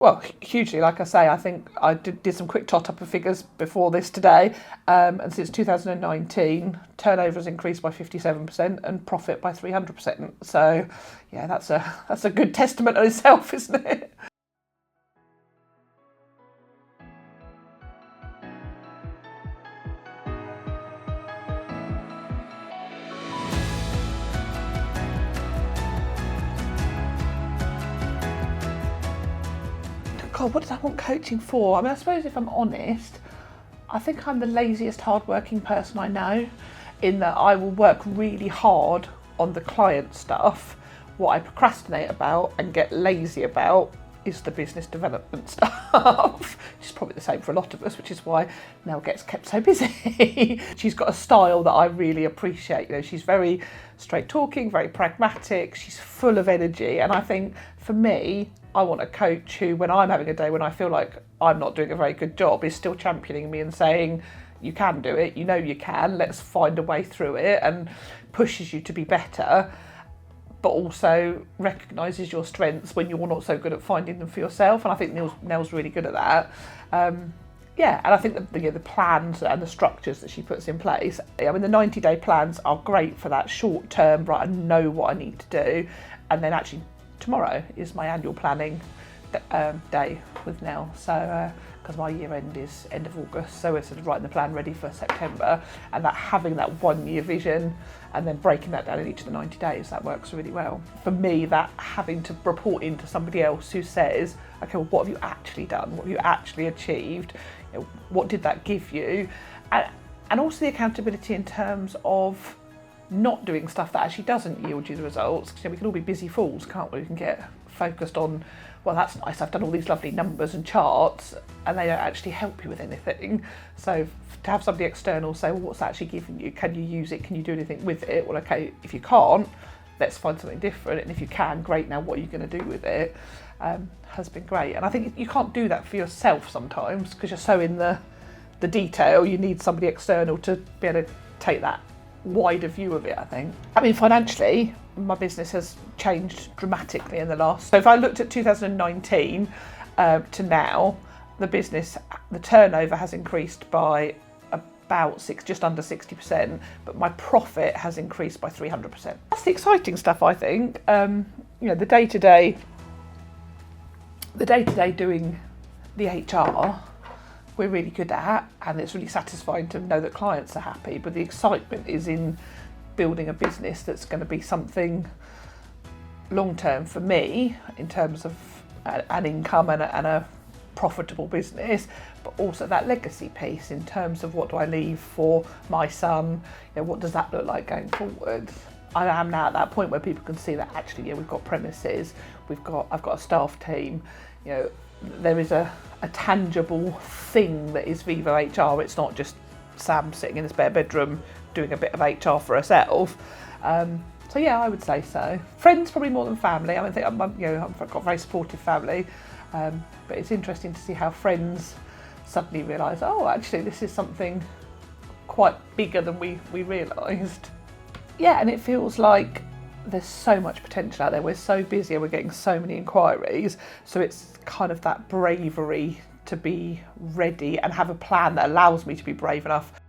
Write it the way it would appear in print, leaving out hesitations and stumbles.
Well, hugely, like I say, I think I did some quick tot up of figures before this today, and since 2019, turnover has increased by 57% and profit by 300%. So, yeah, that's a good testament in itself, isn't it? God, what did I want coaching for? I mean, I suppose if I'm honest, I think I'm the laziest hardworking person I know, in that I will work really hard on the client stuff. What I procrastinate about and get lazy about is the business development stuff, which is probably the same for a lot of us, which is why Nell gets kept so busy. She's got a style that I really appreciate. You know, she's very straight talking, very pragmatic, she's full of energy, and I think for me, I want a coach who, when I'm having a day when I feel like I'm not doing a very good job, is still championing me and saying, you can do it, you know you can, let's find a way through it, and pushes you to be better, but also recognises your strengths when you're not so good at finding them for yourself. And I think Nell's really good at that. Yeah, and I think the plans and the structures that she puts in place, I mean, the 90-day plans are great for that short term, right, I know what I need to do. And then actually tomorrow is my annual planning day with Nell. So, because my year end is end of August, so we're sort of writing the plan ready for September, and that having that 1 year vision and then breaking that down in each of the 90 days, that works really well. For me, that having to report into somebody else who says, okay, well, what have you actually done? What have you actually achieved? You know, what did that give you? And also the accountability in terms of not doing stuff that actually doesn't yield you the results. You know, we can all be busy fools, can't we? We can get focused on, well, that's nice, I've done all these lovely numbers and charts, and they don't actually help you with anything. So to have somebody external say, well, what's that actually giving you? Can you use it? Can you do anything with it? Well, okay, if you can't, let's find something different. And if you can, great, now what are you going to do with it? Has been great. And I think you can't do that for yourself sometimes because you're so in the detail. You need somebody external to be able to take that wider view of it, I think. I mean, financially, my business has changed dramatically in the last. So if I looked at 2019 to now, the turnover has increased by about just under 60%, but my profit has increased by 300%. That's the exciting stuff, I think. You know, the day-to-day doing the HR, we're really good at, and it's really satisfying to know that clients are happy, but the excitement is in building a business that's going to be something long-term for me in terms of an income and a profitable business, but also that legacy piece in terms of what do I leave for my son, you know, what does that look like going forward. I am now at that point where people can see that actually, yeah, we've got premises, I've got a staff team, you know, there is a tangible thing that is Vivo HR. It's not just Sam sitting in his spare bedroom doing a bit of HR for herself. So yeah, I would say so. Friends probably more than family. I think I've got a very supportive family, but it's interesting to see how friends suddenly realise, oh, actually this is something quite bigger than we realised. Yeah, and it feels like there's so much potential out there. We're so busy and we're getting so many inquiries. So it's kind of that bravery to be ready and have a plan that allows me to be brave enough